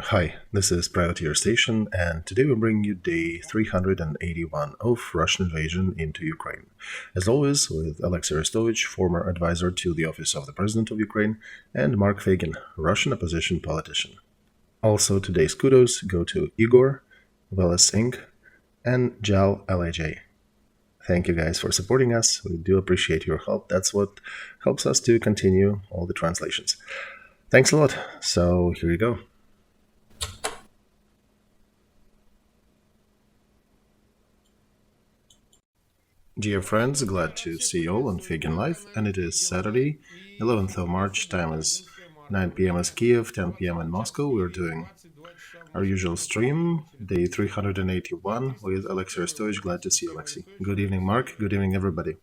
Hi, this is Privateer Station, and today we're bringing you day 381 of Russian invasion into Ukraine. As always, with Olexiy Arestovych, former advisor to the office of the President of Ukraine, and Mark Feygin, Russian opposition politician. Also, today's kudos go to Igor, Velasink, and Jal Laj. Thank you guys for supporting us. We do appreciate your help. That's what helps us to continue all the translations. Thanks a lot. So, here you go. Dear friends, glad to see you all on Feygin Live, and it is Saturday, 11th of March. Time is 9 p.m. as Kiev, 10 p.m. in Moscow. We're doing our usual stream, day 381, with Olexiy Arestovych. Glad to see you, Olexiy. Good evening, Mark. Good evening, everybody.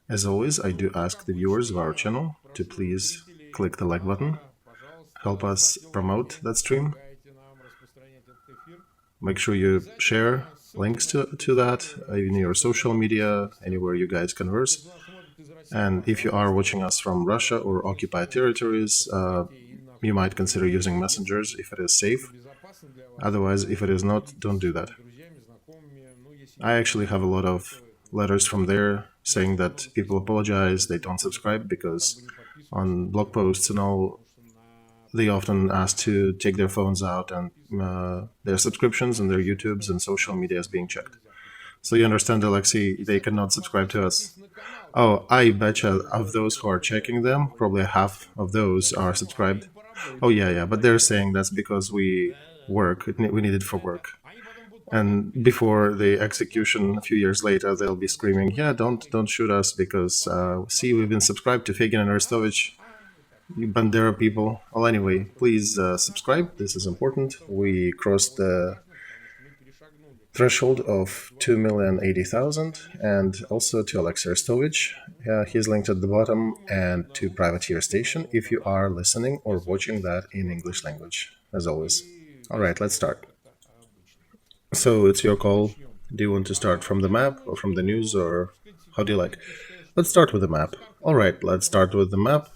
As always, I do ask the viewers of our channel to please click the like button, help us promote that stream. Make sure you share links to that in your social media, anywhere you guys converse. And if you are watching us from Russia or occupied territories, you might consider using messengers if it is safe. Otherwise, if it is not, don't do that. I actually have a lot of letters from there saying that people apologize, they don't subscribe because on blog posts and all, they often ask to take their phones out and their subscriptions and their YouTubes and social media is being checked. So you understand, Olexiy, they cannot subscribe to us. Oh, I betcha of those who are checking them, probably half of those are subscribed. Oh, yeah, but they're saying that's because we work, we need it for work. And before the execution, a few years later, they'll be screaming, "Yeah, don't shoot us because see, we've been subscribed to Feygin and Arestovych, you Bandera people." Well, anyway, please subscribe. This is important. We crossed the threshold of 2,080,000, and also to Olexiy Arestovych. He's linked at the bottom, and to Privateer Station if you are listening or watching that in English language, as always. All right, let's start. So it's your call. Do you want to start from the map or from the news, or how do you like? Let's start with the map. All right, let's start with the map.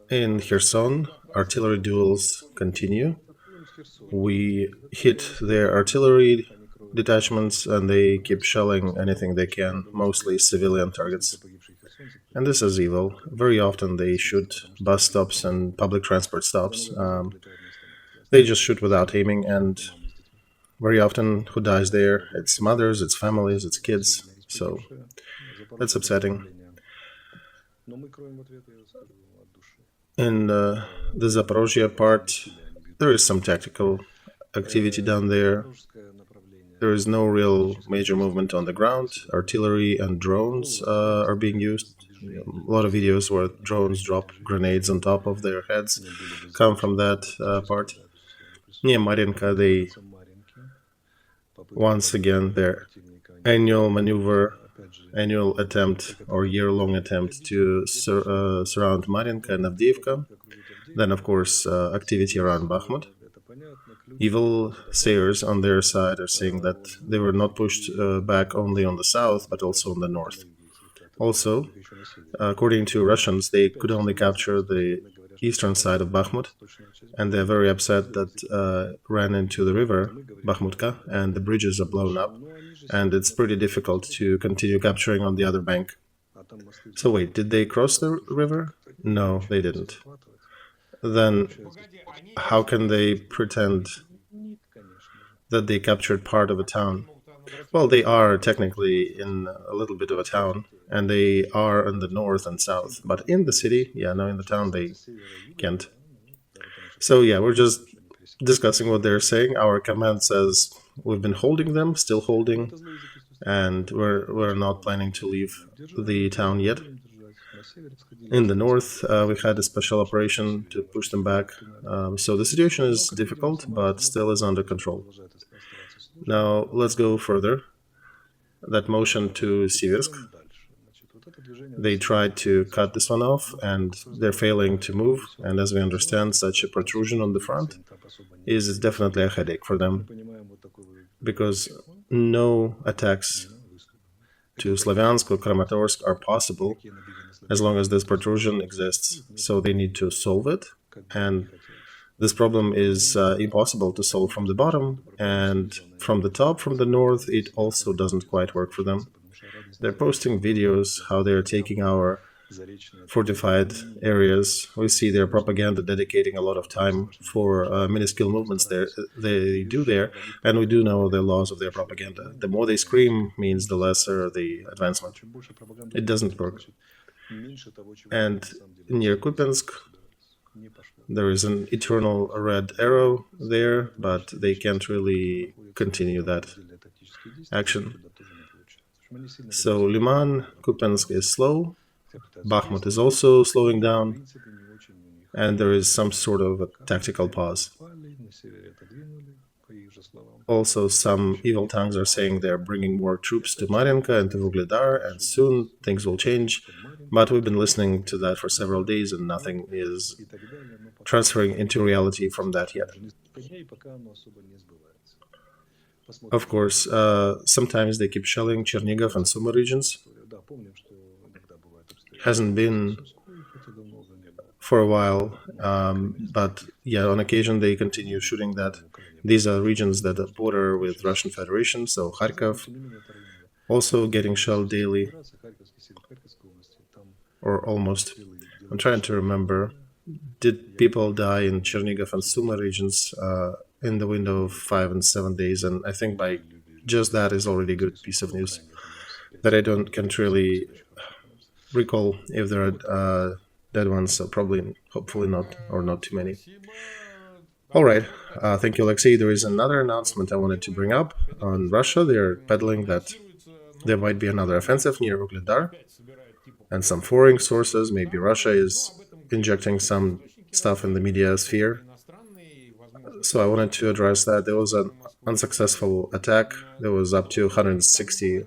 In Kherson, artillery duels continue. We hit their artillery detachments and they keep shelling anything they can, mostly civilian targets. And this is evil. Very often they shoot bus stops and public transport stops. They just shoot without aiming, and very often who dies there? It's mothers, it's families, it's kids. So that's upsetting. In the Zaporozhye part, there is some tactical activity down there. There is no real major movement on the ground. Artillery and drones are being used. A lot of videos where drones drop grenades on top of their heads come from that part. Near Marinka, they once again their annual maneuver, annual attempt or year-long attempt to surround Marinka and Avdiivka. Then, of course, activity around Bakhmut. Evil sayers on their side are saying that they were not pushed back only on the south, but also on the north. Also, according to Russians, they could only capture the eastern side of Bakhmut, and they're very upset that ran into the river, Bakhmutka, and the bridges are blown up, and it's pretty difficult to continue capturing on the other bank. So wait, did they cross the river? No, they didn't. Then how can they pretend that they captured part of a town? Well, they are technically in a little bit of a town, and they are in the north and south. But in the city, in the town, they can't. So, we're just discussing what they're saying. Our command says we've been holding them, still holding, and we're not planning to leave the town yet. In the north, we had a special operation to push them back. So the situation is difficult, but still is under control. Now, let's go further. That motion to Siversk, they tried to cut this one off, and they're failing to move. And as we understand, such a protrusion on the front is definitely a headache for them, because no attacks to Slavyansk or Kramatorsk are possible as long as this protrusion exists. So they need to solve it, And this problem is impossible to solve from the bottom, and from the top, from the north, it also doesn't quite work for them. They're posting videos how they're taking our fortified areas. We see their propaganda dedicating a lot of time for minuscule movements they do there, and we do know the laws of their propaganda. The more they scream means the lesser the advancement. It doesn't work. And near Kupiansk, there is an eternal red arrow there, but they can't really continue that action. So Liman, Kupiansk is slow, Bakhmut is also slowing down, and there is some sort of a tactical pause. Also, some evil tongues are saying they're bringing more troops to Mariinka and to Vuhledar, and soon things will change. But we've been listening to that for several days, and nothing is transferring into reality from that yet. Of course, sometimes they keep shelling Chernigov and Sumy regions. Hasn't been for a while, but yeah, on occasion they continue shooting that. These are regions that border with Russian Federation, so Kharkov also getting shelled daily, or almost. I'm trying to remember, did people die in Chernigov and Sumy regions in the window of 5 and 7 days? And I think by just that is already a good piece of news that I can't really recall if there are dead ones, so probably, hopefully not, or not too many. All right, thank you, Olexiy. There is another announcement I wanted to bring up on Russia. They're peddling that there might be another offensive near Vuhledar, and some foreign sources, maybe Russia is injecting some stuff in the media sphere. So I wanted to address that. There was an unsuccessful attack. There was up to 160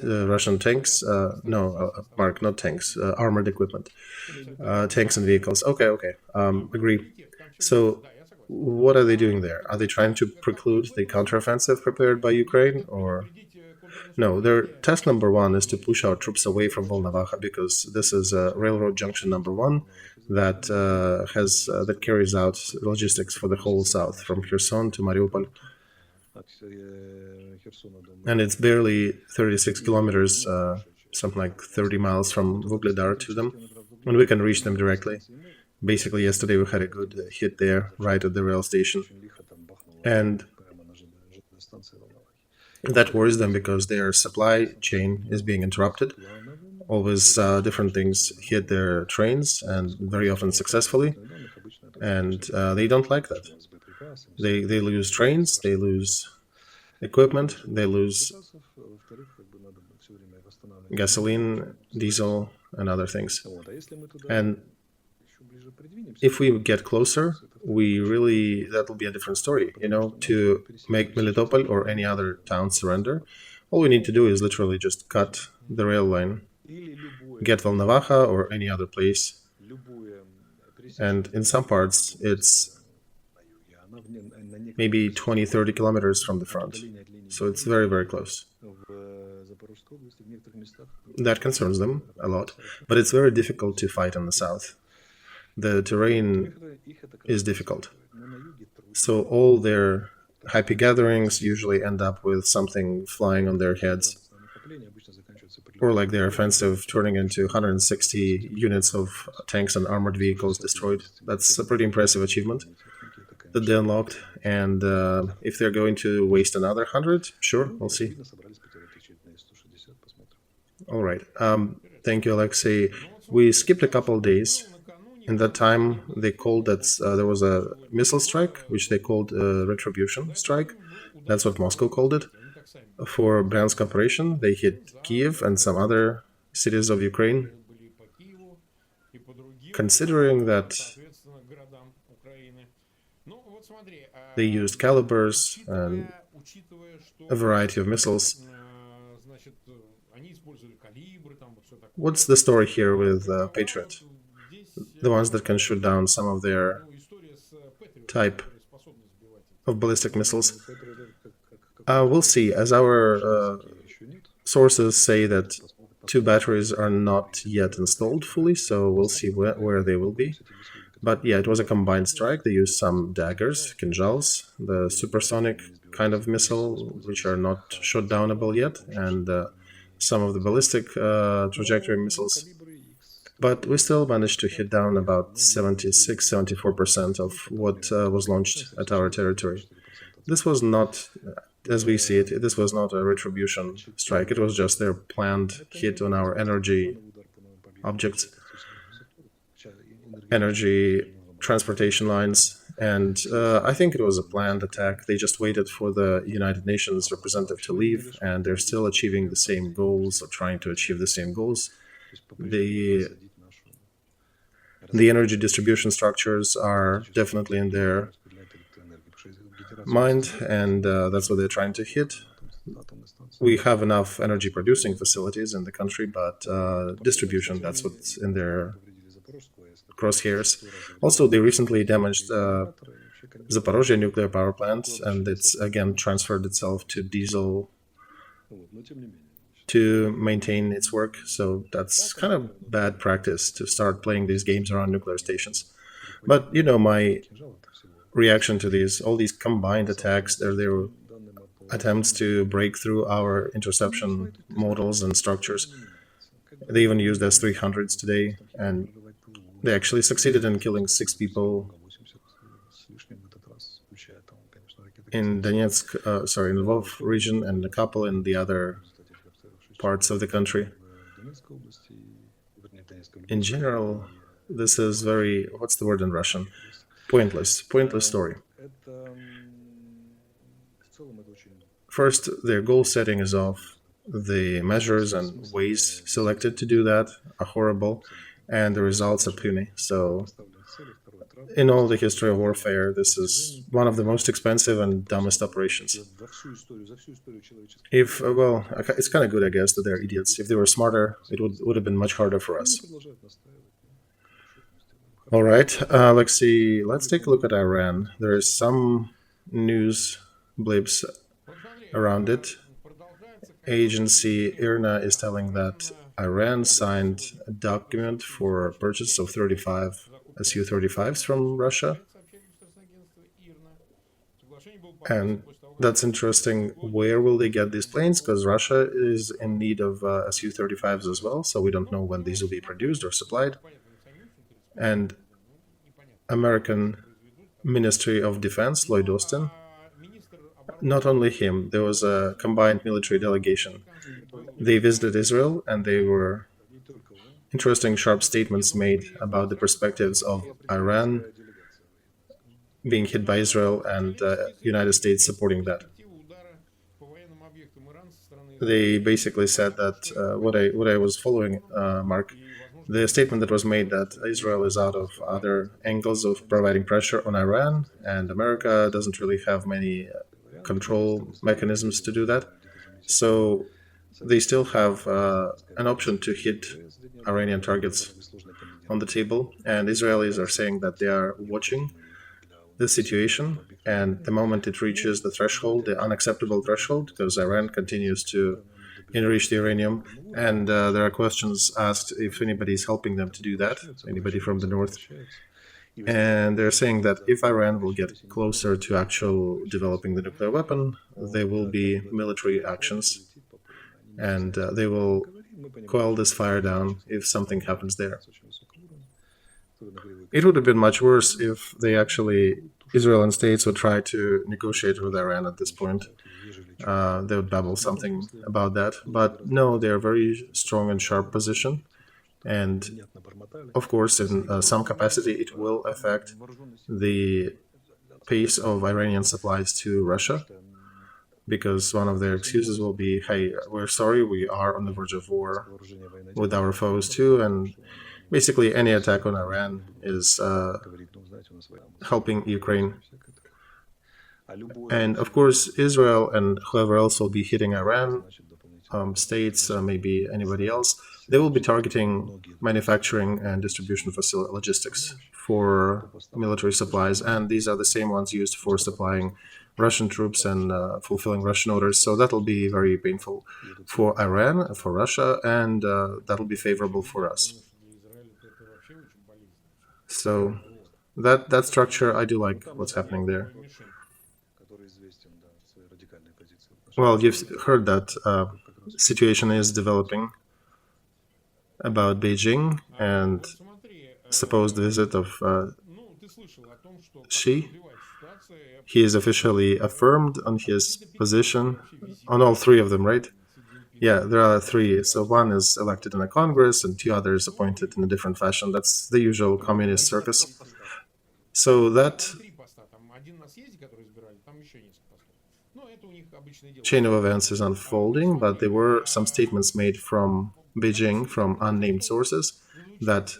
Russian tanks, Mark, not tanks, armored equipment, tanks and vehicles. Okay, agree. So what are they doing there? Are they trying to preclude the counteroffensive prepared by Ukraine, or no? Their task number one is to push our troops away from Volnovakha, because this is railroad junction number one that that carries out logistics for the whole south, from Kherson to Mariupol. And it's barely 36 kilometers, something like 30 miles from Vuhledar to them, and we can reach them directly. Basically, yesterday we had a good hit there, right at the rail station, and that worries them because their supply chain is being interrupted. Always different things hit their trains, and very often successfully, and they don't like that. They lose trains, they lose equipment, they lose gasoline, diesel, and other things. And if we get closer, that will be a different story. To make Melitopol or any other town surrender, all we need to do is literally just cut the rail line, get Volnovakha or any other place, and in some parts it's maybe 20-30 kilometers from the front, so it's very, very close. That concerns them a lot, but it's very difficult to fight in the south. The terrain is difficult, so all their happy gatherings usually end up with something flying on their heads, or like their offensive turning into 160 units of tanks and armored vehicles destroyed. That's a pretty impressive achievement that they unlocked, and if they're going to waste another 100, sure, we'll see. All right, thank you, Olexiy. We skipped a couple days. In that time, they called that there was a missile strike, which they called a retribution strike. That's what Moscow called it. For Bryansk operation, they hit Kiev and some other cities of Ukraine. Considering that they used calibers and a variety of missiles, what's the story here with Patriot? The ones that can shoot down some of their type of ballistic missiles. We'll see, as our sources say that 2 batteries are not yet installed fully, so we'll see where they will be. But yeah, it was a combined strike. They used some daggers, kinjals, the supersonic kind of missile, which are not shot downable yet, and some of the ballistic trajectory missiles. But we still managed to hit down about 76, 74% of what was launched at our territory. This was not, as we see it, this was not a retribution strike. It was just their planned hit on our energy objects, energy transportation lines. And I think it was a planned attack. They just waited for the United Nations representative to leave, and they're still achieving the same goals or trying to achieve the same goals. The the energy distribution structures are definitely in their mind, and that's what they're trying to hit. We have enough energy producing facilities in the country, but distribution, that's what's in their crosshairs. Also, they recently damaged Zaporozhye nuclear power plant, and it's again transferred itself to diesel to maintain its work. So that's kind of bad practice to start playing these games around nuclear stations. But my reaction to all these combined attacks, they're attempts to break through our interception models and structures. They even used S-300s today, and they actually succeeded in killing 6 people in Donetsk, in the Lvov region, and a couple in the other parts of the country. In general, this is very, what's the word in Russian? Pointless story. First, their goal setting is off. The measures and ways selected to do that are horrible, and the results are puny. So, in all the history of warfare, this is one of the most expensive and dumbest operations. Well, it's kind of good, I guess, that they're idiots. If they were smarter, it would have been much harder for us. All right, Olexiy, let's take a look at Iran. There is some news blips around it. Agency IRNA is telling that Iran signed a document for purchase of 35 Su-35s from Russia. And that's interesting. Where will they get these planes? Because Russia is in need of Su-35s as well, so we don't know when these will be produced or supplied. And American Ministry of Defense, Lloyd Austin, not only him, there was a combined military delegation. They visited Israel, and they were interesting, sharp statements made about the perspectives of Iran being hit by Israel and United States supporting that. They basically said that what I was following, Mark, the statement that was made that Israel is out of other angles of providing pressure on Iran, and America doesn't really have many control mechanisms to do that. So they still have an option to hit Iranian targets on the table, and Israelis are saying that they are watching the situation, and the moment it reaches the threshold, the unacceptable threshold, because Iran continues to enrich the uranium, and there are questions asked if anybody is helping them to do that, anybody from the north. And they're saying that if Iran will get closer to actual developing the nuclear weapon, there will be military actions, and they will quell this fire down if something happens there. It would have been much worse if Israel and states would try to negotiate with Iran at this point. They would babble something about that. But no, they're a very strong and sharp position. And of course, in some capacity, it will affect the pace of Iranian supplies to Russia, because one of their excuses will be, hey, we're sorry, we are on the verge of war with our foes too, and basically any attack on Iran is helping Ukraine. And of course, Israel and whoever else will be hitting Iran, states, maybe anybody else, they will be targeting manufacturing and distribution facility logistics for military supplies, and these are the same ones used for supplying Russian troops and fulfilling Russian orders. So that'll be very painful for Iran, for Russia, and that'll be favorable for us. So That structure, I do like what's happening there. Well, you've heard that situation is developing about Beijing and supposed visit of Xi. He is officially affirmed on his position on all three of them, right? Yeah, there are three. So one is elected in a Congress and two others appointed in a different fashion. That's the usual communist circus. So that chain of events is unfolding, but there were some statements made from Beijing, from unnamed sources, that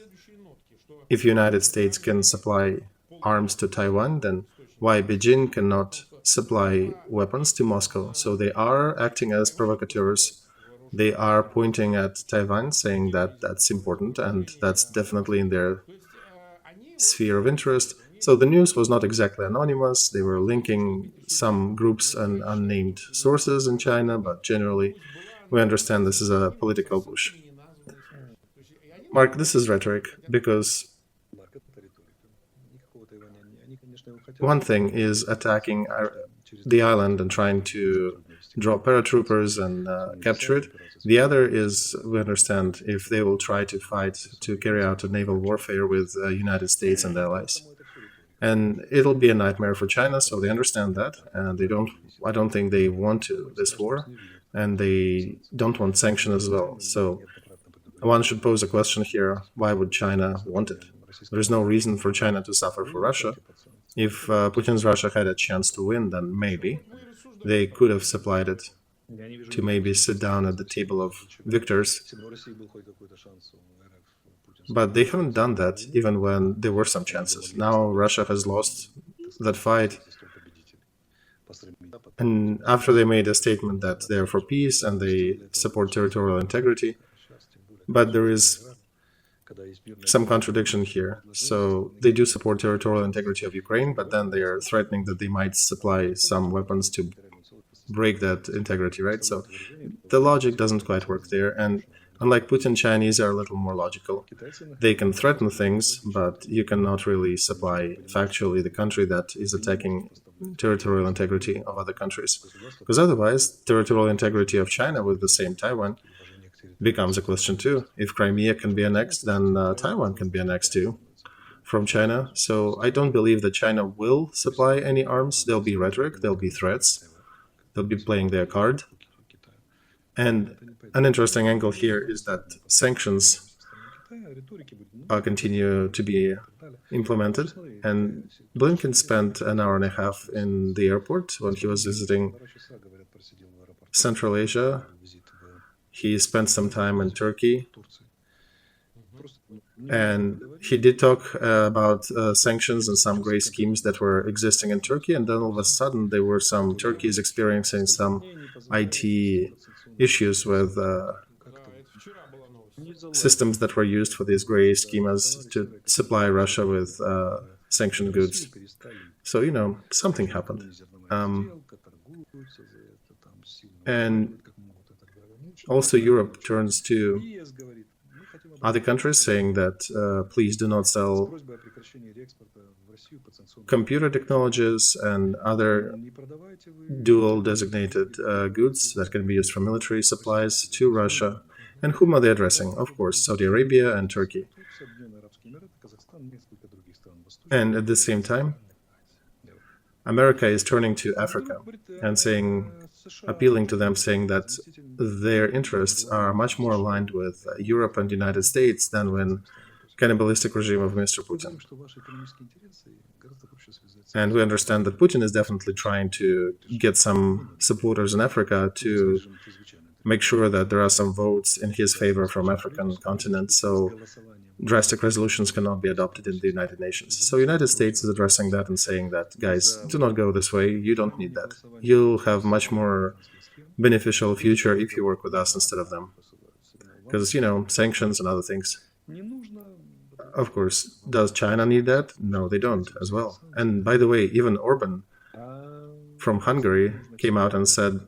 if United States can supply arms to Taiwan, then why Beijing cannot supply weapons to Moscow? So they are acting as provocateurs. They are pointing at Taiwan, saying that that's important, and that's definitely in their sphere of interest. So the news was not exactly anonymous. They were linking some groups and unnamed sources in China, but generally we understand this is a political push. Mark, this is rhetoric, because one thing is attacking the island and trying to draw paratroopers and capture it. The other is, we understand, if they will try to fight to carry out a naval warfare with the United States and allies. And it'll be a nightmare for China, so they understand that, and I don't think they want this war, and they don't want sanctions as well. So one should pose a question here: why would China want it? There is no reason for China to suffer for Russia. If Putin's Russia had a chance to win, then maybe they could have supplied it to maybe sit down at the table of victors. But they haven't done that even when there were some chances. Now Russia has lost that fight. And after they made a statement that they're for peace and they support territorial integrity, but there is some contradiction here. So they do support territorial integrity of Ukraine, but then they are threatening that they might supply some weapons to break that integrity, right? So the logic doesn't quite work there. And unlike Putin, Chinese are a little more logical. They can threaten things, but you cannot really supply factually the country that is attacking territorial integrity of other countries. Because otherwise, territorial integrity of China with the same Taiwan becomes a question too. If Crimea can be annexed, then Taiwan can be annexed too from China. So I don't believe that China will supply any arms. There'll be rhetoric, there'll be threats, they'll be playing their card. And an interesting angle here is that sanctions continue to be implemented. And Blinken spent an hour and a half in the airport when he was visiting Central Asia. He spent some time in Turkey. And he did talk about sanctions and some gray schemes that were existing in Turkey. And then all of a sudden, there were some Turkeys experiencing some IT issues with systems that were used for these gray schemas to supply Russia with sanctioned goods. So, something happened. And also Europe turns to other countries saying that please do not sell computer technologies and other dual designated goods that can be used for military supplies to Russia. And whom are they addressing? Of course, Saudi Arabia and Turkey. And at the same time, America is turning to Africa and appealing to them, saying that their interests are much more aligned with Europe and the United States than when cannibalistic regime of Mr. Putin. And we understand that Putin is definitely trying to get some supporters in Africa to make sure that there are some votes in his favor from African continent, so drastic resolutions cannot be adopted in the United Nations. So the United States is addressing that and saying that, guys, do not go this way, you don't need that. You'll have much more beneficial future if you work with us instead of them. Because, sanctions and other things. Of course, does China need that? No, they don't as well. And by the way, even Orban from Hungary came out and said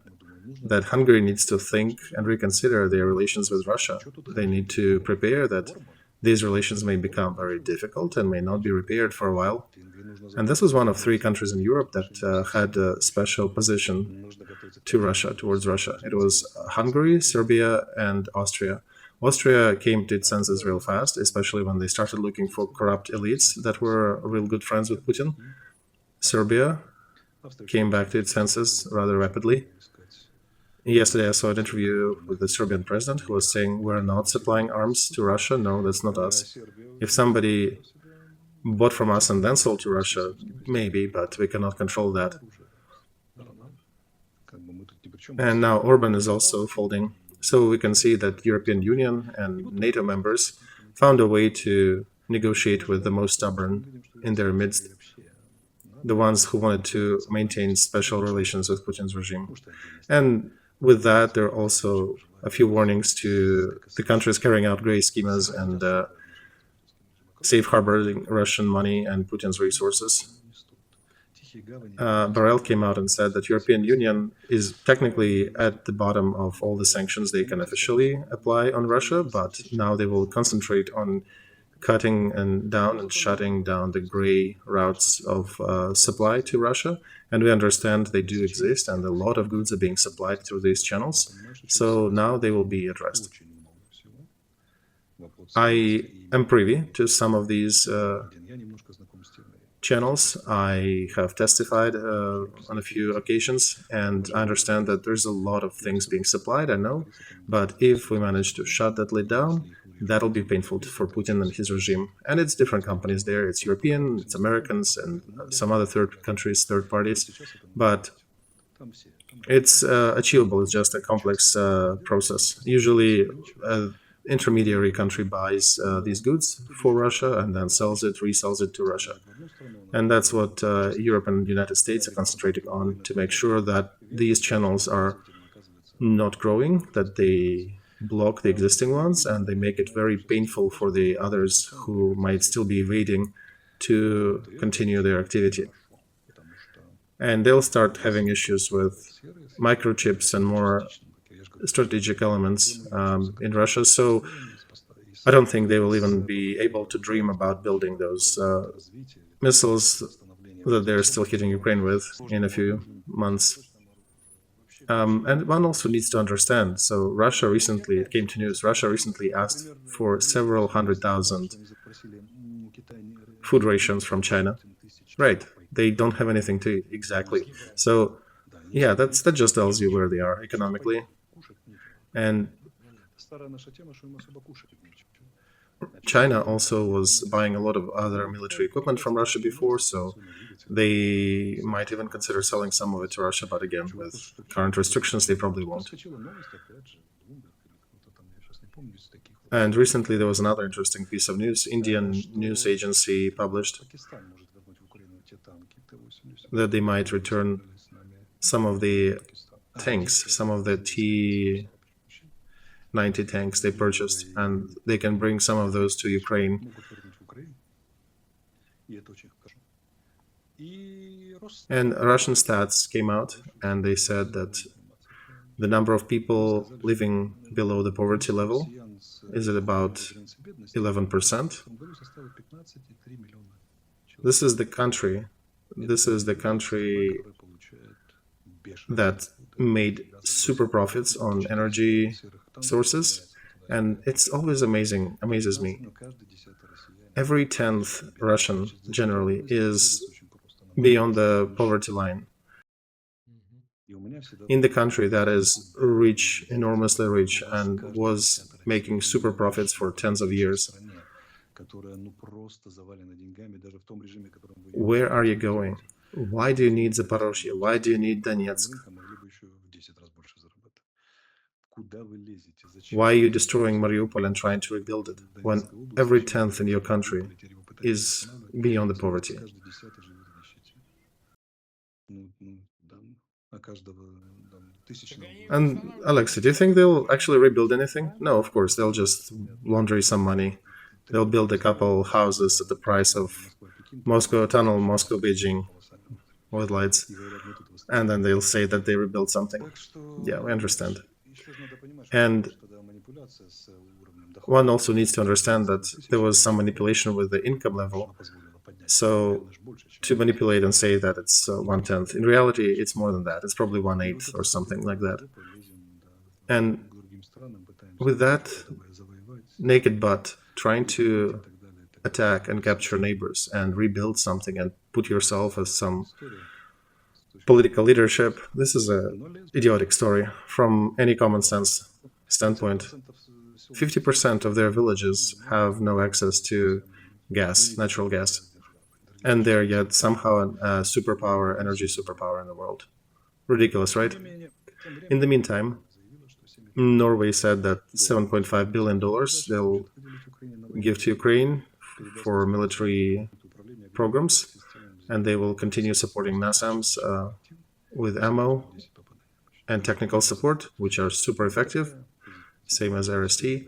that Hungary needs to think and reconsider their relations with Russia. They need to prepare that these relations may become very difficult and may not be repaired for a while. And this was one of three countries in Europe that had a special position to Russia, towards Russia. It was Hungary, Serbia, and Austria. Austria came to its senses real fast, especially when they started looking for corrupt elites that were real good friends with Putin. Serbia came back to its senses rather rapidly. Yesterday, I saw an interview with the Serbian president who was saying, "We're not supplying arms to Russia. No, that's not us. If somebody bought from us and then sold to Russia, maybe, but we cannot control that." And now Orban is also folding. So we can see that European Union and NATO members found a way to negotiate with the most stubborn in their midst, the ones who wanted to maintain special relations with Putin's regime. And with that, there are also a few warnings to the countries carrying out grey schemas and safe harboring Russian money and Putin's resources. Borrell came out and said that European Union is technically at the bottom of all the sanctions they can officially apply on Russia, but now they will concentrate on cutting and shutting down the gray routes of supply to Russia. And we understand they do exist, and a lot of goods are being supplied through these channels. So now they will be addressed. I am privy to some of these channels. I have testified on a few occasions, and I understand that there's a lot of things being supplied, I know, but if we manage to shut that lid down, that'll be painful for Putin and his regime. And it's different companies there. It's European, it's Americans, and some other third countries, third parties. But it's achievable. It's just a complex process. Usually, an intermediary country buys these goods for Russia and then sells it, resells it to Russia. And that's what Europe and the United States are concentrating on, to make sure that these channels are not growing, that they block the existing ones, and they make it very painful for the others who might still be evading to continue their activity. And they'll start having issues with microchips and more strategic elements in Russia. So I don't think they will even be able to dream about building those missiles that they're still hitting Ukraine with in a few months. And one also needs to understand, so Russia recently, it came to news, Russia recently asked for several 100,000 food rations from China. Right, they don't have anything to eat, exactly. So, yeah, that just tells you where they are economically. And China also was buying a lot of other military equipment from Russia before, so they might even consider selling some of it to Russia, but again, with current restrictions, they probably won't. And recently there was another interesting piece of news. Indian news agency published that they might return some of the tanks, some of the T-90 tanks they purchased, and they can bring some of those to Ukraine. And Russian stats came out, and they said that the number of people living below the poverty level is at about 11%. This is the country that made super profits on energy sources, and it's always amazes me. Every 10th Russian generally is beyond the poverty line. In the country that is rich, enormously rich, and was making super profits for tens of years. Where are you going? Why do you need Zaporozhye? Why do you need Donetsk? Why are you destroying Mariupol and trying to rebuild it when every 10th in your country is beyond the poverty? And Olexiy, do you think they'll actually rebuild anything? No, of course, they'll just launder some money. They'll build a couple houses at the price of Moscow Tunnel, Moscow Beijing, with lights, and then they'll say that they rebuilt something. Yeah, we understand. And one also needs to understand that there was some manipulation with the income level. So to manipulate and say that it's 1/10, in reality, it's more than that. It's probably 1/8 or something like that. And with that naked butt, trying to attack and capture neighbors and rebuild something and put yourself as some political leadership, this is an idiotic story from any common sense standpoint. 50% of their villages have no access to gas, natural gas, and they're yet somehow a superpower, energy superpower in the world. Ridiculous, right? In the meantime, Norway said that $7.5 billion they'll give to Ukraine for military programs, and they will continue supporting NASAMS with ammo and technical support, which are super effective, same as Arestovych.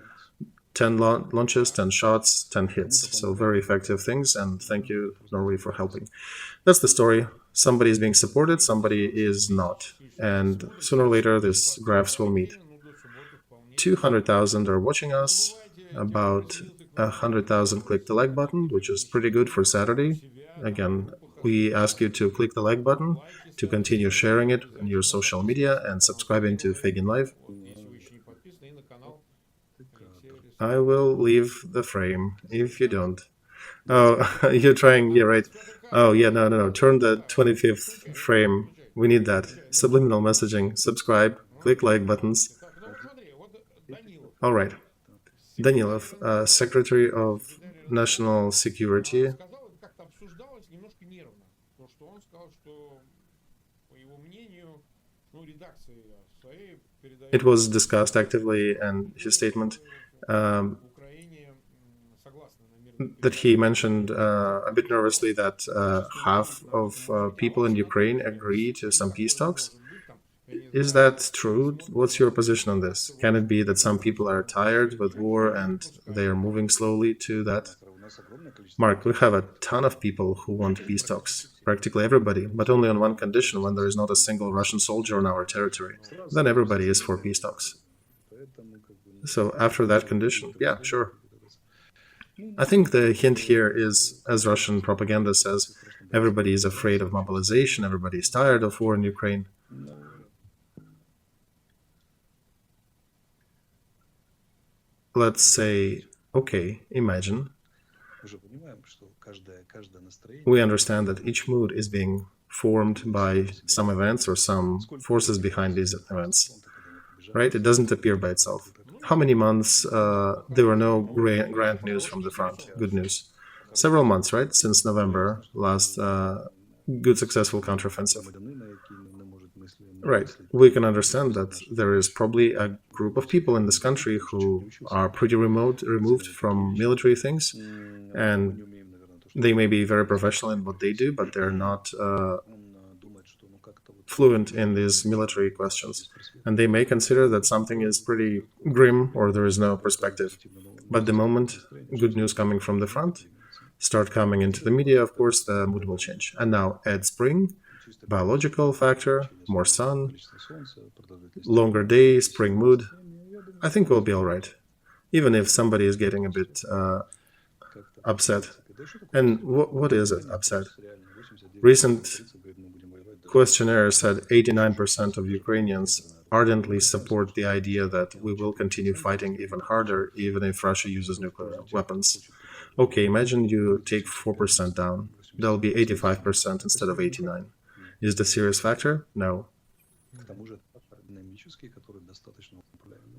10 launches, 10 shots, 10 hits. So very effective things, and thank you, Norway, for helping. That's the story. Somebody is being supported, somebody is not. And sooner or later, these graphs will meet. 200,000 are watching us, about 100,000 click the like button, which is pretty good for Saturday. Again, we ask you to click the like button, to continue sharing it on your social media and subscribing to Feygin Live. I will leave the frame if you don't. Oh, you're trying, yeah, right. Oh, yeah, no. Turn the 25th frame. We need that. Subliminal messaging. Subscribe. Click like buttons. All right. Danilov, Secretary of National Security. It was discussed actively, and his statement that he mentioned a bit nervously that half of people in Ukraine agree to some peace talks. Is that true? What's your position on this? Can it be that some people are tired with war and they are moving slowly to that? Mark, we have a ton of people who want peace talks, practically everybody, but only on one condition: when there is not a single Russian soldier on our territory. Then everybody is for peace talks. So after that condition, yeah, sure. I think the hint here is, as Russian propaganda says, everybody is afraid of mobilization, everybody is tired of war in Ukraine. Let's say, okay, imagine. We understand that each mood is being formed by some events or some forces behind these events, right? It doesn't appear by itself. How many months there were no grand news from the front, good news? Several months, right? Since November, last good successful counteroffensive. Right. We can understand that there is probably a group of people in this country who are pretty removed from military things, and they may be very professional in what they do, but they're not fluent in these military questions. And they may consider that something is pretty grim or there is no perspective. But the moment good news coming from the front start coming into the media, of course, the mood will change. And now add spring, biological factor, more sun, longer day, spring mood. I think we'll be all right, even if somebody is getting a bit upset. And what is it, upset? Recent questionnaire said 89% of Ukrainians ardently support the idea that we will continue fighting even harder, even if Russia uses nuclear weapons. Okay, imagine you take 4% down. That'll be 85% instead of 89%. Is the serious factor? No.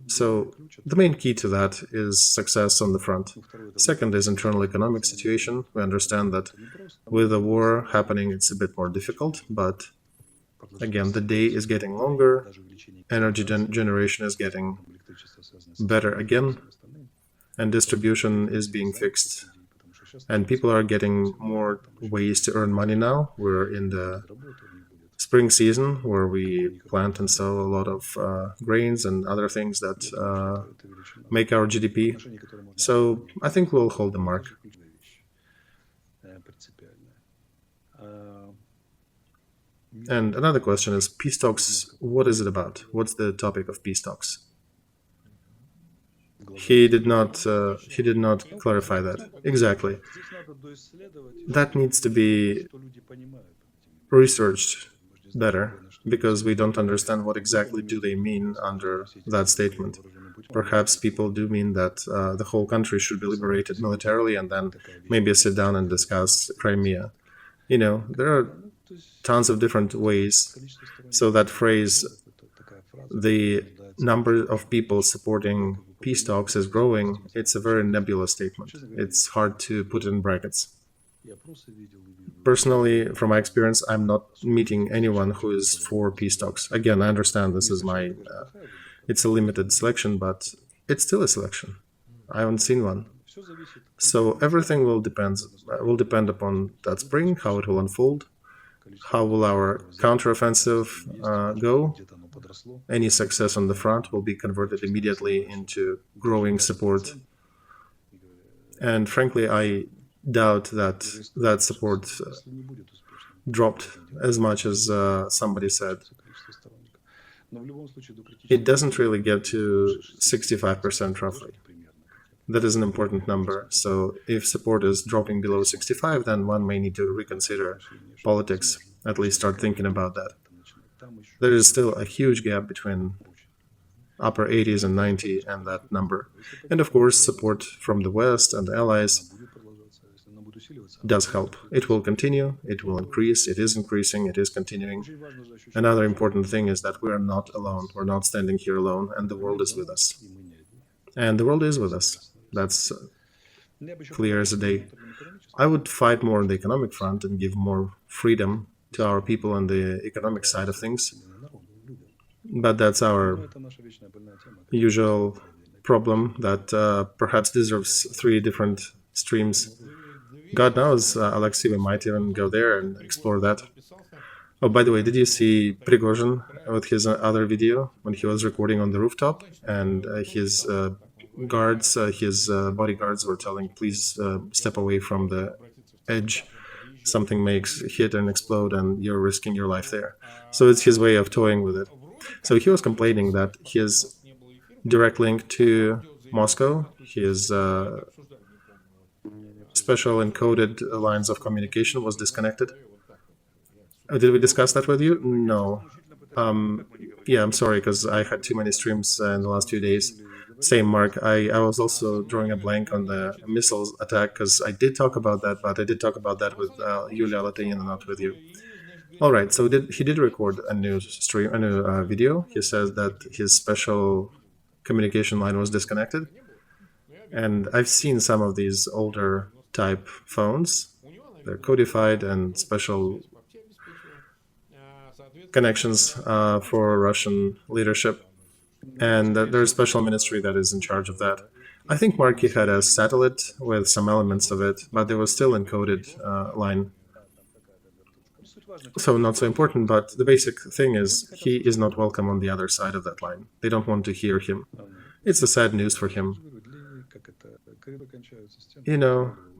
So the main key to that is success on the front. Second is internal economic situation. We understand that with the war happening, it's a bit more difficult, but again, the day is getting longer, energy generation is getting better again, and distribution is being fixed. And people are getting more ways to earn money now. We're in the spring season where we plant and sell a lot of grains and other things that make our GDP. So I think we'll hold the mark. And another question is, peace talks, what is it about? What's the topic of peace talks? He did not clarify that exactly. That needs to be researched better because we don't understand what exactly do they mean under that statement. Perhaps people do mean that the whole country should be liberated militarily and then maybe sit down and discuss Crimea. There are tons of different ways. So that phrase, the number of people supporting peace talks is growing, it's a very nebulous statement. It's hard to put in brackets. Personally, from my experience, I'm not meeting anyone who is for peace talks. Again, I understand this is it's a limited selection, but it's still a selection. I haven't seen one. So everything will depend upon that spring, how it will unfold, how will our counteroffensive go. Any success on the front will be converted immediately into growing support. And frankly, I doubt that support dropped as much as somebody said. It doesn't really get to 65% roughly. That is an important number. So if support is dropping below 65, then one may need to reconsider politics, at least start thinking about that. There is still a huge gap between upper 80s and 90 and that number. And of course, support from the West and the allies does help. It will continue, it will increase, it is increasing, it is continuing. Another important thing is that we are not alone. We're not standing here alone, and the world is with us. And the world is with us. That's clear as a day. I would fight more on the economic front and give more freedom to our people on the economic side of things. But that's our usual problem that perhaps deserves 3 different streams. God knows, Olexiy, we might even go there and explore that. Oh, by the way, did you see Prigozhin with his other video when he was recording on the rooftop and his guards, his bodyguards were telling, please step away from the edge. Something may hit and explode and you're risking your life there. So it's his way of toying with it. So he was complaining that his direct link to Moscow, his special encoded lines of communication was disconnected. Did we discuss that with you? No. Yeah, I'm sorry, because I had too many streams in the last few days. Same, Mark. I was also drawing a blank on the missiles attack, because I did talk about that, but I did talk about that with Yulia Latin and not with you. All right, so he did record a new video. He says that his special communication line was disconnected. And I've seen some of these older type phones. They're codified and special connections for Russian leadership. And there's a special ministry that is in charge of that. I think Marky had a satellite with some elements of it, but there was still encoded line. So not so important, but the basic thing is he is not welcome on the other side of that line. They don't want to hear him. It's a sad news for him.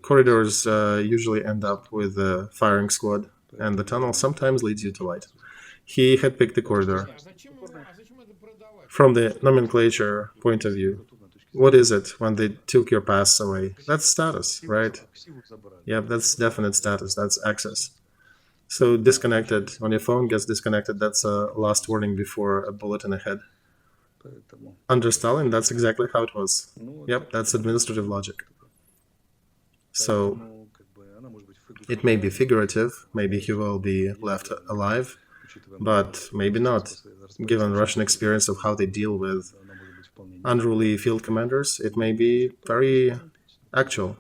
Corridors usually end up with a firing squad, and the tunnel sometimes leads you to light. He had picked the corridor. From the nomenclature point of view, what is it when they took your pass away? That's status, right? Yeah, that's definite status, that's access. So disconnected, when your phone gets disconnected, that's a last warning before a bullet in the head. Under Stalin, that's exactly how it was. Yep, that's administrative logic. So it may be figurative, maybe he will be left alive, but maybe not. Given Russian experience of how they deal with unruly field commanders, it may be very actual.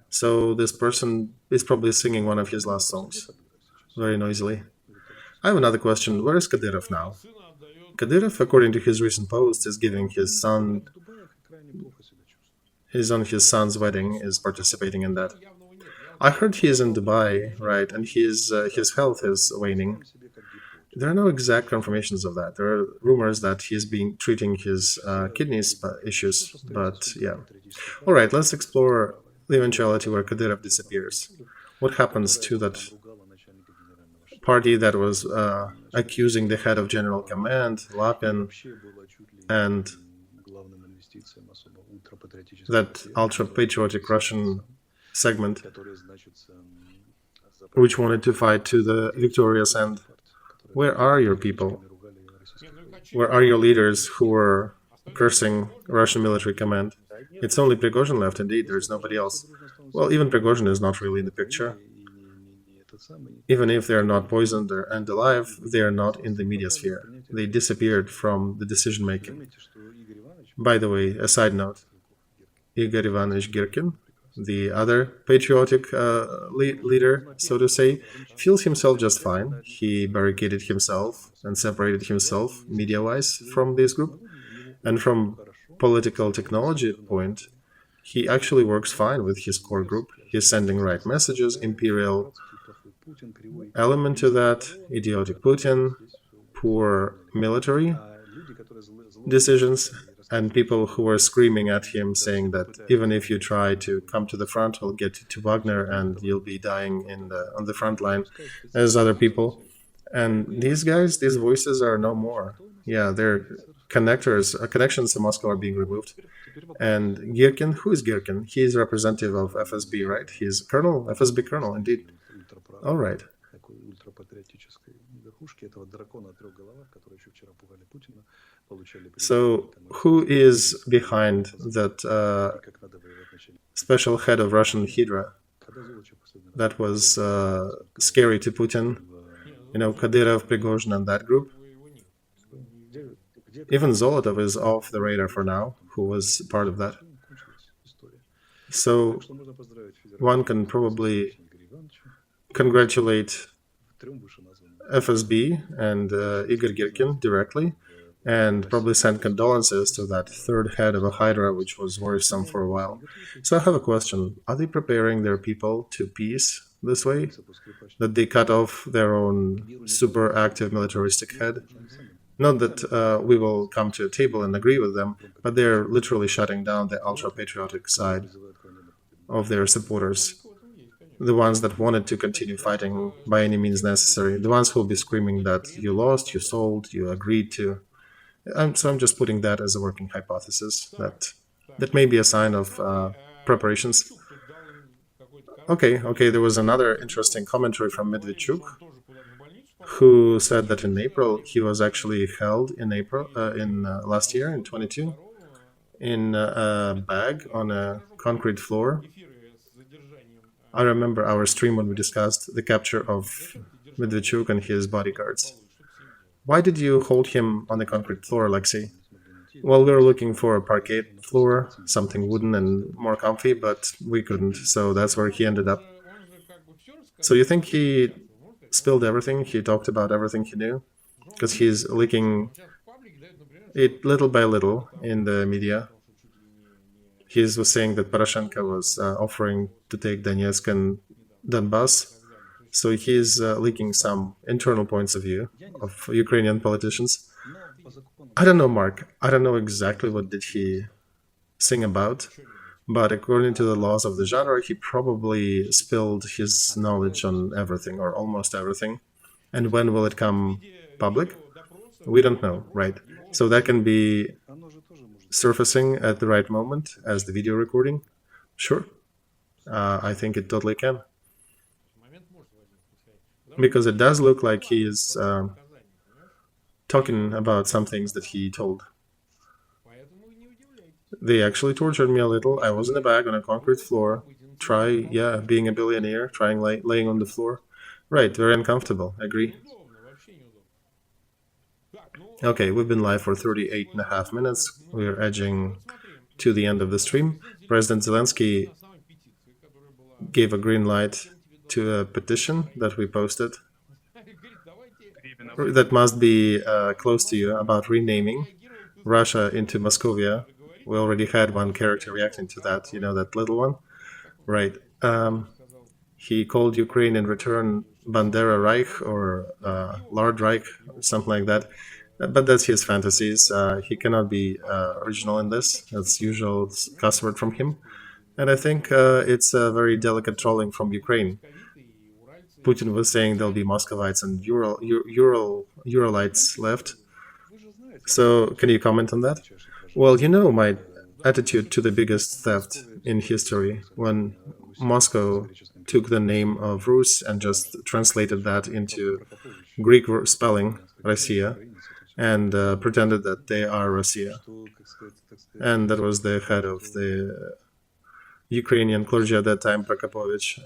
So this person is probably singing one of his last songs, very noisily. I have another question. Where is Kadyrov now? Kadyrov, according to his recent post, is giving his son... He's on his son's wedding, is participating in that. I heard he is in Dubai, right, and his health is waning. There are no exact confirmations of that. There are rumors that he's treating his kidneys issues, but yeah. All right, let's explore the eventuality where Kadyrov disappears. What happens to that party that was accusing the head of General Command, Lapin, and that ultra-patriotic Russian segment, which wanted to fight to the victorious end. Where are your people? Where are your leaders who were cursing Russian military command? It's only Prigozhin left, indeed, there's nobody else. Well, even Prigozhin is not really in the picture. Even if they're not poisoned and alive, they are not in the media sphere. They disappeared from the decision-making. By the way, a side note, Igor Ivanovich Girkin, the other patriotic leader, so to say, feels himself just fine. He barricaded himself and separated himself, media-wise, from this group. And from political technology point, he actually works fine with his core group. He's sending right messages, imperial element to that, idiotic Putin, poor military decisions, and people who were screaming at him saying that even if you try to come to the front, we'll get you to Wagner and you'll be dying on the front line as other people. And these guys, these voices are no more. Yeah, they're connections to Moscow are being removed. And Girkin, who is Girkin? He is representative of FSB, right? He's colonel, FSB colonel, indeed. All right. So, who is behind that special head of Russian Hydra that was scary to Putin? You know, Kadyrov, Prigozhin, and that group? Even Zolotov is off the radar for now, who was part of that. So, one can probably congratulate FSB and Igor Girkin directly, and probably send condolences to that third head of a Hydra, which was worrisome for a while. So I have a question. Are they preparing their people to peace this way? That they cut off their own super active militaristic head? Not that we will come to a table and agree with them, but they're literally shutting down the ultra-patriotic side of their supporters. The ones that wanted to continue fighting by any means necessary. The ones who will be screaming that you lost, you sold, you agreed to. So I'm just putting that as a working hypothesis, that may be a sign of preparations. Okay, there was another interesting commentary from Medvedchuk, who said that in April, he was actually held in last year, in 22, in a bag on a concrete floor. I remember our stream when we discussed the capture of Medvedchuk and his bodyguards. Why did you hold him on the concrete floor, Olexiy? Well, we were looking for a parquet floor, something wooden and more comfy, but we couldn't, so that's where he ended up. So you think he spilled everything? He talked about everything he knew? Because he's leaking it little by little in the media. He was saying that Poroshenko was offering to take Donetsk and Donbass. So he's leaking some internal points of view of Ukrainian politicians. I don't know, Mark. I don't know exactly what did he sing about, but according to the laws of the genre, he probably spilled his knowledge on everything or almost everything. And when will it come public? We don't know, right? So that can be surfacing at the right moment as the video recording. Sure. I think it totally can. Because it does look like he is talking about some things that he told. They actually tortured me a little. I was in a bag on a concrete floor. Being a billionaire, laying on the floor. Right, very uncomfortable, agree. Okay, we've been live for 38.5 minutes. We're edging to the end of the stream. President Zelensky gave a green light to a petition that we posted that must be close to you about renaming Russia into Moscovia. We already had one character reacting to that, you know, that little one? Right. He called Ukraine in return Bandera Reich or Lord Reich, something like that. But that's his fantasies. He cannot be original in this. That's usual cuss word from him. And I think it's a very delicate trolling from Ukraine. Putin was saying there'll be Muscovites and Uralites left. So can you comment on that? Well, you know, attitude to the biggest theft in history when Moscow took the name of Rus and just translated that into Greek spelling, Россия, and pretended that they are Russia. And that was the head of the Ukrainian clergy at that time, Prokopovich,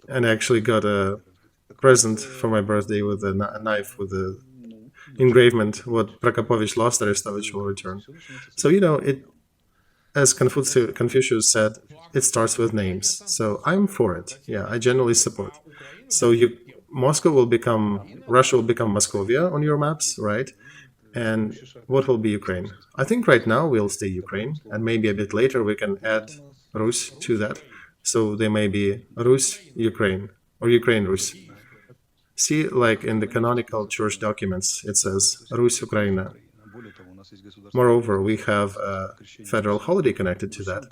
and I actually got a present for my birthday with a knife with the engravement. What Prokopovich lost, Arestovych will return. So, as Confucius said, it starts with names. So I'm for it. Yeah, I generally support. So Russia will become Moscovia on your maps, right? And what will be Ukraine? I think right now we'll stay Ukraine, and maybe a bit later we can add Rus to that. So they may be Rus, Ukraine, or Ukraine, Rus. See, like in the canonical church documents, it says Rus, Ukraina. Moreover, we have a federal holiday connected to that.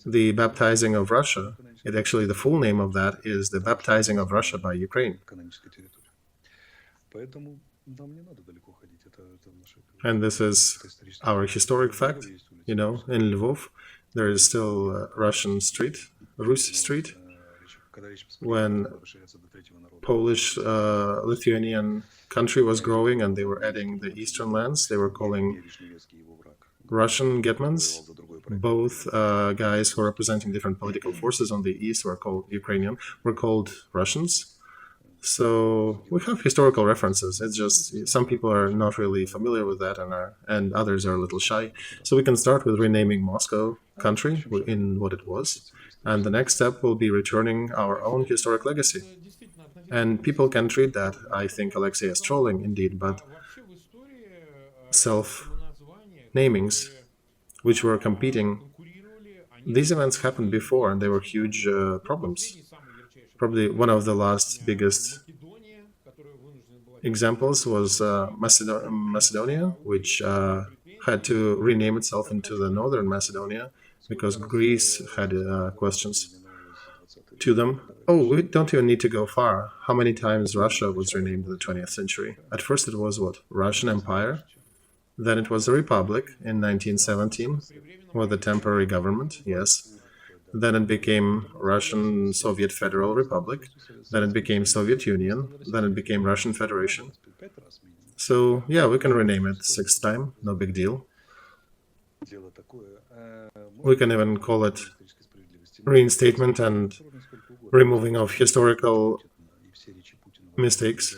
The baptizing of Russia, the full name of that is the baptizing of Russia by Ukraine. And this is our historic fact. In Lvov, there is still Russian street, Rus street. When Polish-Lithuanian country was growing and they were adding the eastern lands, they were calling Russian Getmans. Both guys who are representing different political forces on the east were called Ukrainian, were called Russians. So we have historical references. It's just some people are not really familiar with that, and others are a little shy. So we can start with renaming Moscow country in what it was, and the next step will be returning our own historic legacy. And people can treat that, I think, Olexiy, as trolling indeed, but self-namings, which were competing, these events happened before, and they were huge problems. Probably one of the last biggest examples was Macedonia, which had to rename itself into the Northern Macedonia because Greece had questions to them. Oh, we don't even need to go far. How many times Russia was renamed in the 20th century? At first it was what? Russian Empire. Then it was a republic in 1917 with a temporary government, yes. Then it became Russian Soviet Federal Republic. Then it became Soviet Union. Then it became Russian Federation. So, yeah, we can rename it sixth time. No big deal. We can even call it reinstatement and removing of historical mistakes.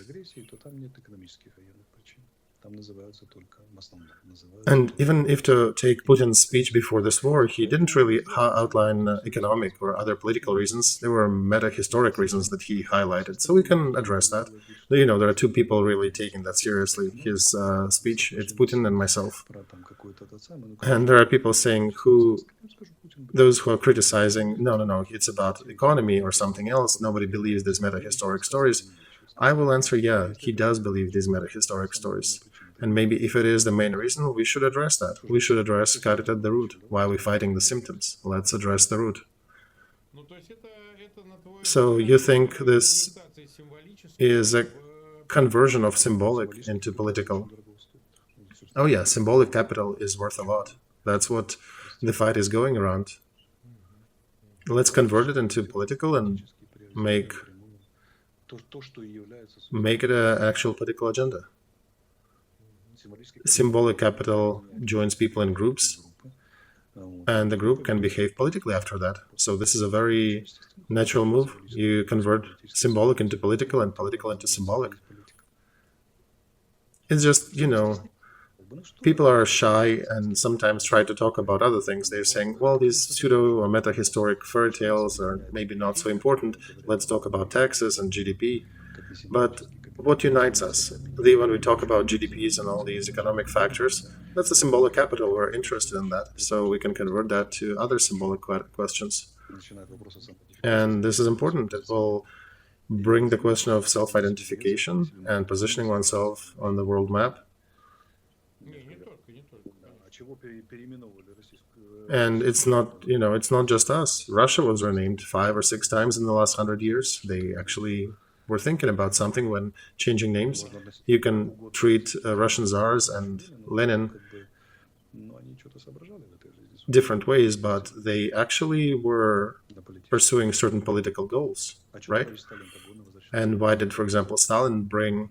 And even if to take Putin's speech before this war, he didn't really outline economic or other political reasons. There were meta-historic reasons that he highlighted. So we can address that. There are two people really taking that seriously. His speech, it's Putin and myself. And there are people saying those who are criticizing, no, it's about economy or something else. Nobody believes these meta-historic stories. I will answer, yeah, he does believe these meta-historic stories. And maybe if it is the main reason, we should address that. We should cut it at the root. Why are we fighting the symptoms? Let's address the root. So you think this is a conversion of symbolic into political? Oh yeah, symbolic capital is worth a lot. That's what the fight is going around. Let's convert it into political and make it an actual political agenda. Symbolic capital joins people in groups, and the group can behave politically after that. So this is a very natural move. You convert symbolic into political and political into symbolic. It's just, people are shy and sometimes try to talk about other things. They're saying, well, these pseudo or meta-historic fairy tales are maybe not so important. Let's talk about taxes and GDP. But what unites us? When we talk about GDPs and all these economic factors, that's the symbolic capital. We're interested in that. So we can convert that to other symbolic questions. And this is important. It will bring the question of self-identification and positioning oneself on the world map. And it's not just us. Russia was renamed 5 or 6 times in the last 100 years. They actually were thinking about something when changing names. You can treat Russian Tsars and Lenin different ways, but they actually were pursuing certain political goals, right? And why did, for example, Stalin bring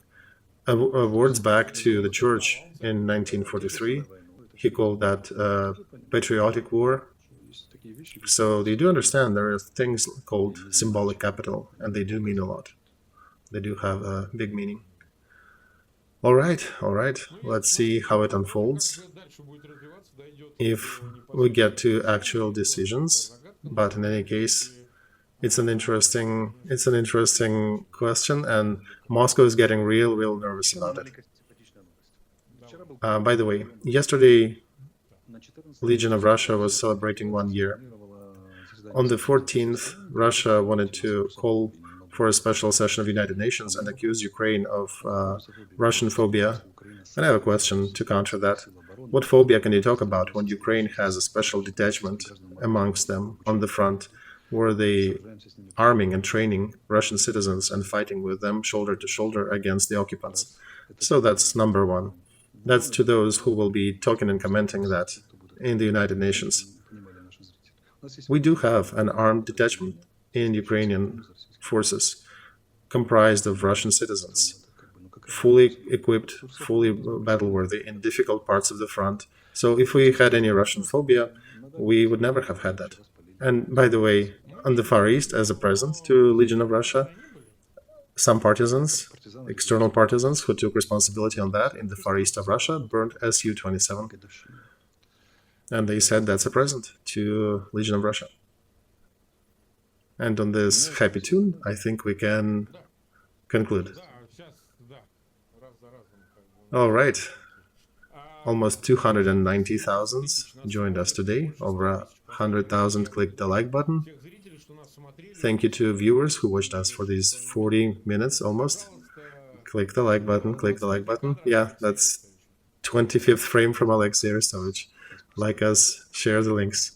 awards back to the church in 1943? He called that patriotic war. So you do understand there are things called symbolic capital, and they do mean a lot. They do have a big meaning. All right. Let's see how it unfolds if we get to actual decisions. But in any case, it's an interesting question, and Moscow is getting real nervous about it. By the way, yesterday, Legion of Russia was celebrating 1 year. On the 14th, Russia wanted to call for a special session of United Nations and accuse Ukraine of Russianphobia. And I have a question to counter that. What phobia can you talk about when Ukraine has a special detachment amongst them on the front, where they arming and training Russian citizens and fighting with them shoulder to shoulder against the occupants? So that's number one. That's to those who will be talking and commenting that in the United Nations. We do have an armed detachment in Ukrainian forces comprised of Russian citizens, fully equipped, fully battle-worthy in difficult parts of the front. So if we had any Russian phobia, we would never have had that. And by the way, on the Far East, as a present to Legion of Russia, some partisans, external partisans who took responsibility on that in the Far East of Russia, burned Su-27. And they said that's a present to Legion of Russia. And on this happy tune, I think we can conclude. All right. Almost 290,000 joined us today. Over 100,000 clicked the like button. Thank you to viewers who watched us for these 40 minutes almost. Click the like button, click the like button. Yeah, that's 25th frame from Olexiy Arestovych. Like us, share the links.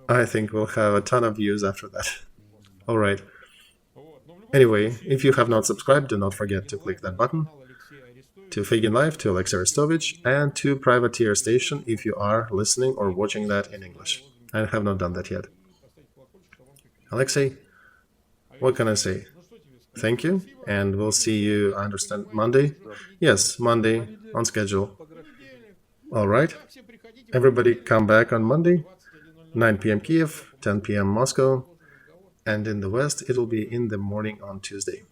I think we'll have a ton of views after that. All right. Anyway, if you have not subscribed, do not forget to click that button. To Feygin Live, to Olexiy Arestovych, and to Privateer Station if you are listening or watching that in English. I have not done that yet. Olexiy, what can I say? Thank you, and we'll see you, I understand, Monday? Yes, Monday, on schedule. All right. Everybody come back on Monday, 9 p.m. Kiev, 10 p.m. Moscow, and in the West, it'll be in the morning on Tuesday.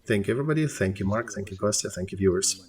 Thank you, everybody. Thank you, Mark. Thank you, Kostya. Thank you, viewers.